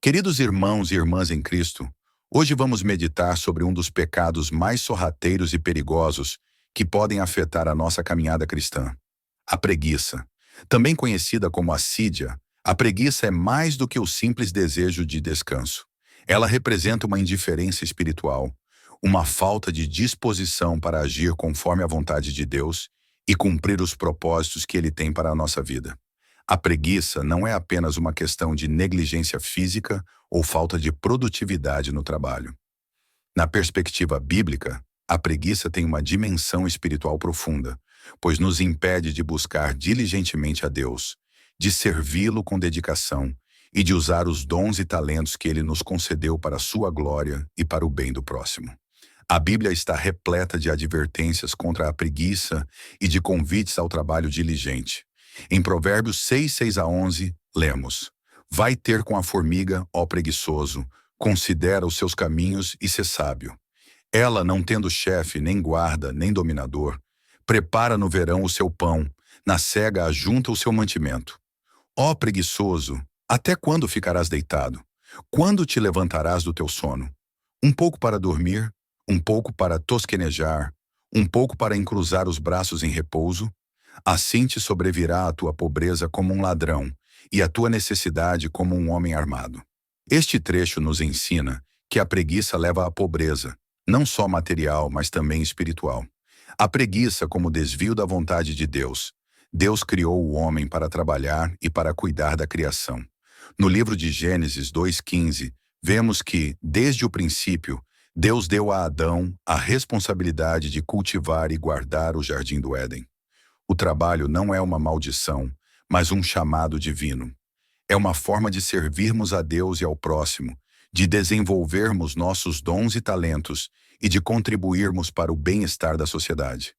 Queridos irmãos e irmãs em Cristo, hoje vamos meditar sobre um dos pecados mais sorrateiros e perigosos que podem afetar a nossa caminhada cristã: a preguiça. Também conhecida como assídia, a preguiça é mais do que o simples desejo de descanso. Ela representa uma indiferença espiritual, uma falta de disposição para agir conforme a vontade de Deus e cumprir os propósitos que Ele tem para a nossa vida. A preguiça não é apenas uma questão de negligência física ou falta de produtividade no trabalho. Na perspectiva bíblica, a preguiça tem uma dimensão espiritual profunda, pois nos impede de buscar diligentemente a Deus, de servi-lo com dedicação e de usar os dons e talentos que Ele nos concedeu para a sua glória e para o bem do próximo. A Bíblia está repleta de advertências contra a preguiça e de convites ao trabalho diligente. Em Provérbios 6:6-11, lemos: Vai ter com a formiga, ó preguiçoso, considera os seus caminhos e sê sábio. Ela, não tendo chefe, nem guarda, nem dominador, prepara no verão o seu pão, na cega ajunta o seu mantimento. Ó preguiçoso, até quando ficarás deitado? Quando te levantarás do teu sono? Um pouco para dormir, um pouco para tosquenejar, um pouco para encruzar os braços em repouso? Assim te sobrevirá a tua pobreza como um ladrão, e a tua necessidade como um homem armado. Este trecho nos ensina que a preguiça leva à pobreza, não só material, mas também espiritual. A preguiça como desvio da vontade de Deus. Deus criou o homem para trabalhar e para cuidar da criação. No livro de Gênesis 2:15, vemos que, desde o princípio, Deus deu a Adão a responsabilidade de cultivar e guardar o jardim do Éden. O trabalho não é uma maldição, mas um chamado divino. É uma forma de servirmos a Deus e ao próximo, de desenvolvermos nossos dons e talentos e de contribuirmos para o bem-estar da sociedade.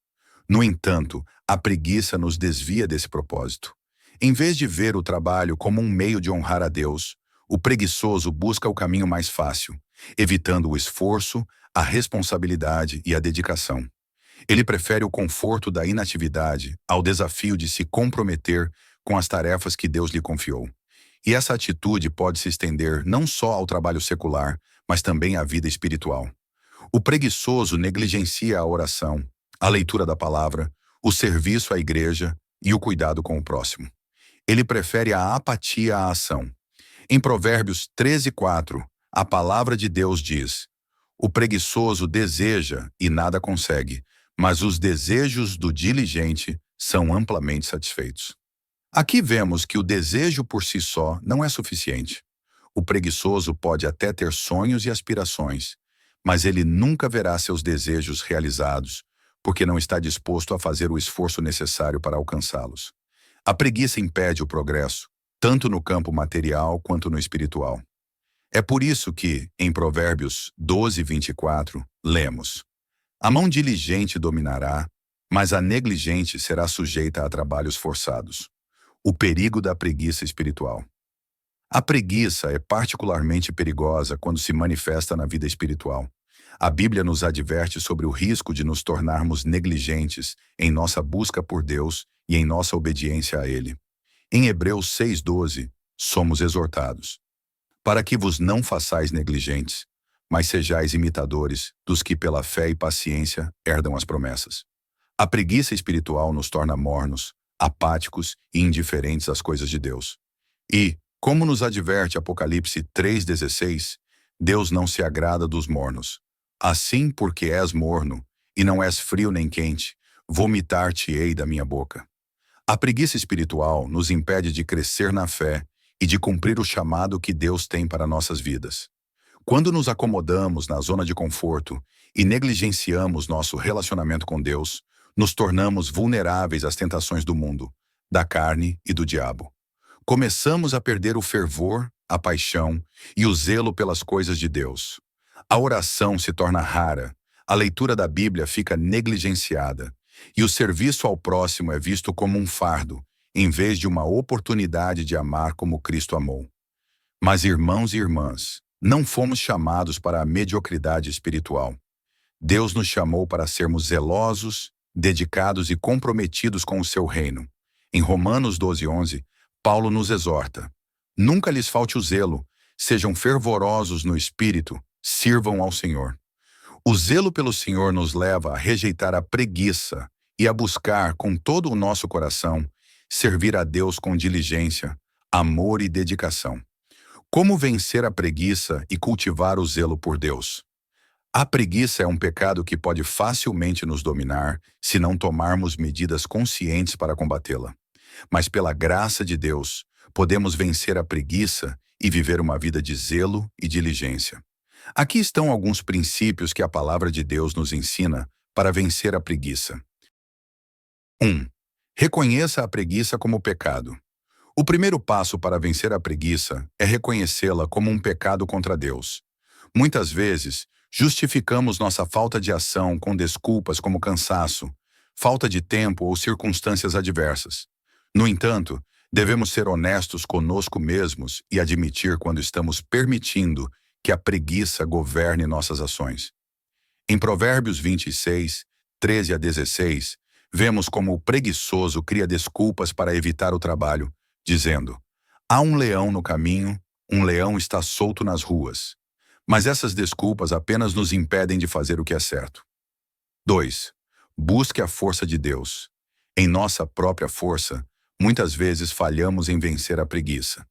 No entanto, a preguiça nos desvia desse propósito. Em vez de ver o trabalho como um meio de honrar a Deus, o preguiçoso busca o caminho mais fácil, evitando o esforço, a responsabilidade e a dedicação. Ele prefere o conforto da inatividade ao desafio de se comprometer com as tarefas que Deus lhe confiou. E essa atitude pode se estender não só ao trabalho secular, mas também à vida espiritual. O preguiçoso negligencia a oração, a leitura da palavra, o serviço à igreja e o cuidado com o próximo. Ele prefere a apatia à ação. Em Provérbios 13:4, a palavra de Deus diz: O preguiçoso deseja e nada consegue, mas os desejos do diligente são amplamente satisfeitos. Aqui vemos que o desejo por si só não é suficiente. O preguiçoso pode até ter sonhos e aspirações, mas ele nunca verá seus desejos realizados, porque não está disposto a fazer o esforço necessário para alcançá-los. A preguiça impede o progresso, tanto no campo material quanto no espiritual. É por isso que, em Provérbios 12:24, lemos: A mão diligente dominará, mas a negligente será sujeita a trabalhos forçados. O perigo da preguiça espiritual. A preguiça é particularmente perigosa quando se manifesta na vida espiritual. A Bíblia nos adverte sobre o risco de nos tornarmos negligentes em nossa busca por Deus e em nossa obediência a Ele. Em Hebreus 6:12, somos exortados: Para que vos não façais negligentes, mas sejais imitadores dos que pela fé e paciência herdam as promessas. A preguiça espiritual nos torna mornos, apáticos e indiferentes às coisas de Deus. E, como nos adverte Apocalipse 3:16, Deus não se agrada dos mornos. Assim, porque és morno, e não és frio nem quente, vomitar-te-ei da minha boca. A preguiça espiritual nos impede de crescer na fé e de cumprir o chamado que Deus tem para nossas vidas. Quando nos acomodamos na zona de conforto e negligenciamos nosso relacionamento com Deus, nos tornamos vulneráveis às tentações do mundo, da carne e do diabo. Começamos a perder o fervor, a paixão e o zelo pelas coisas de Deus. A oração se torna rara, a leitura da Bíblia fica negligenciada, e o serviço ao próximo é visto como um fardo, em vez de uma oportunidade de amar como Cristo amou. Mas, irmãos e irmãs, não fomos chamados para a mediocridade espiritual. Deus nos chamou para sermos zelosos, dedicados e comprometidos com o seu reino. Em Romanos 12:11, Paulo nos exorta: Nunca lhes falte o zelo, sejam fervorosos no espírito, sirvam ao Senhor. O zelo pelo Senhor nos leva a rejeitar a preguiça e a buscar com todo o nosso coração servir a Deus com diligência, amor e dedicação. Como vencer a preguiça e cultivar o zelo por Deus? A preguiça é um pecado que pode facilmente nos dominar se não tomarmos medidas conscientes para combatê-la. Mas pela graça de Deus, podemos vencer a preguiça e viver uma vida de zelo e diligência. Aqui estão alguns princípios que a palavra de Deus nos ensina para vencer a preguiça. 1. Reconheça a preguiça como pecado. O primeiro passo para vencer a preguiça é reconhecê-la como um pecado contra Deus. Muitas vezes, justificamos nossa falta de ação com desculpas como cansaço, falta de tempo ou circunstâncias adversas. No entanto, devemos ser honestos conosco mesmos e admitir quando estamos permitindo que a preguiça governe nossas ações. Em Provérbios 26, 13 a 16, vemos como o preguiçoso cria desculpas para evitar o trabalho, dizendo: há um leão no caminho, um leão está solto nas ruas. Mas essas desculpas apenas nos impedem de fazer o que é certo. 2. Busque a força de Deus. Em nossa própria força, muitas vezes falhamos em vencer a preguiça.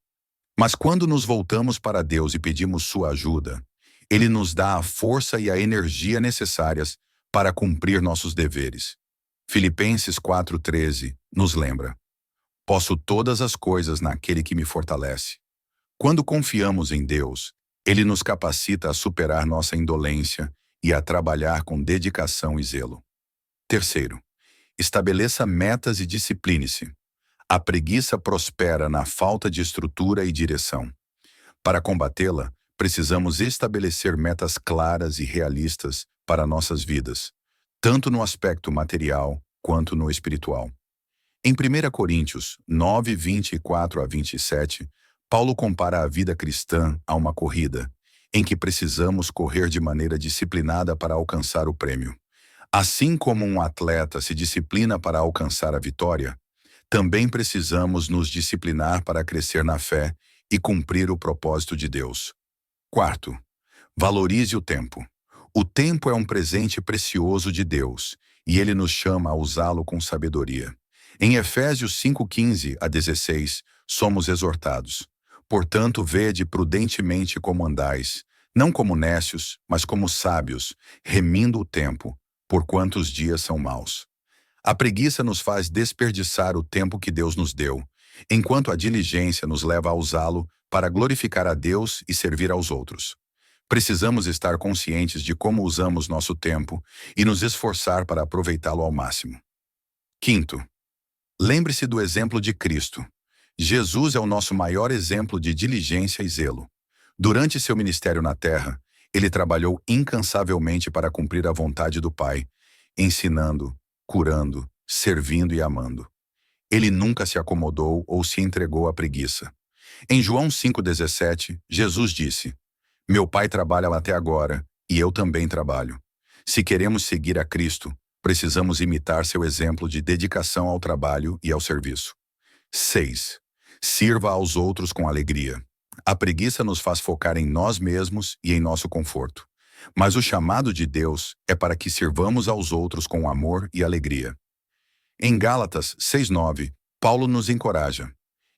Mas quando nos voltamos para Deus e pedimos sua ajuda, Ele nos dá a força e a energia necessárias para cumprir nossos deveres. Filipenses 4,13 nos lembra: posso todas as coisas naquele que me fortalece. Quando confiamos em Deus, Ele nos capacita a superar nossa indolência e a trabalhar com dedicação e zelo. 3. Estabeleça metas e discipline-se. A preguiça prospera na falta de estrutura e direção. Para combatê-la, precisamos estabelecer metas claras e realistas para nossas vidas, tanto no aspecto material quanto no espiritual. Em 1 Coríntios 9, 24 a 27, Paulo compara a vida cristã a uma corrida, em que precisamos correr de maneira disciplinada para alcançar o prêmio. Assim como um atleta se disciplina para alcançar a vitória, também precisamos nos disciplinar para crescer na fé e cumprir o propósito de Deus. 4. Valorize o tempo. O tempo é um presente precioso de Deus, e Ele nos chama a usá-lo com sabedoria. Em Efésios 5:15 a 16, somos exortados: portanto, vede prudentemente como andais, não como nécios, mas como sábios, remindo o tempo, porquanto os dias são maus. A preguiça nos faz desperdiçar o tempo que Deus nos deu, enquanto a diligência nos leva a usá-lo para glorificar a Deus e servir aos outros. Precisamos estar conscientes de como usamos nosso tempo e nos esforçar para aproveitá-lo ao máximo. 5. Lembre-se do exemplo de Cristo. Jesus é o nosso maior exemplo de diligência e zelo. Durante seu ministério na terra, ele trabalhou incansavelmente para cumprir a vontade do Pai, ensinando, curando, servindo e amando. Ele nunca se acomodou ou se entregou à preguiça. Em João 5,17, Jesus disse: meu Pai trabalha até agora, e eu também trabalho. Se queremos seguir a Cristo, precisamos imitar seu exemplo de dedicação ao trabalho e ao serviço. 6. Sirva aos outros com alegria. A preguiça nos faz focar em nós mesmos e em nosso conforto. Mas o chamado de Deus é para que sirvamos aos outros com amor e alegria. Em Gálatas 6,9, Paulo nos encoraja: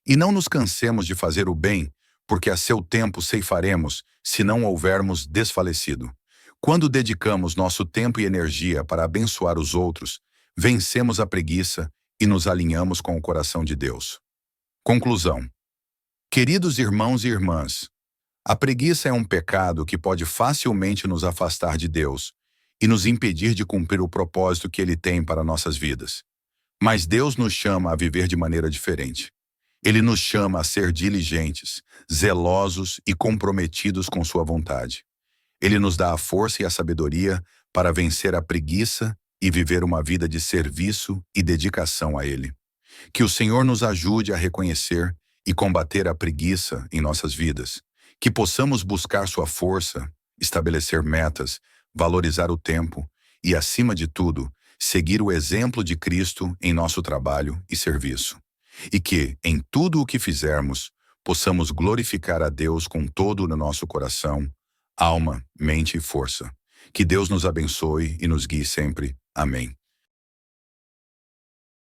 e não nos cansemos de fazer o bem, porque a seu tempo ceifaremos, se não houvermos desfalecido. Quando dedicamos nosso tempo e energia para abençoar os outros, vencemos a preguiça e nos alinhamos com o coração de Deus. Conclusão. Queridos irmãos e irmãs, a preguiça é um pecado que pode facilmente nos afastar de Deus e nos impedir de cumprir o propósito que Ele tem para nossas vidas. Mas Deus nos chama a viver de maneira diferente. Ele nos chama a ser diligentes, zelosos e comprometidos com sua vontade. Ele nos dá a força e a sabedoria para vencer a preguiça e viver uma vida de serviço e dedicação a Ele. Que o Senhor nos ajude a reconhecer e combater a preguiça em nossas vidas. Que possamos buscar sua força, estabelecer metas, valorizar o tempo e, acima de tudo, seguir o exemplo de Cristo em nosso trabalho e serviço. E que, em tudo o que fizermos, possamos glorificar a Deus com todo o nosso coração, alma, mente e força. Que Deus nos abençoe e nos guie sempre. Amém.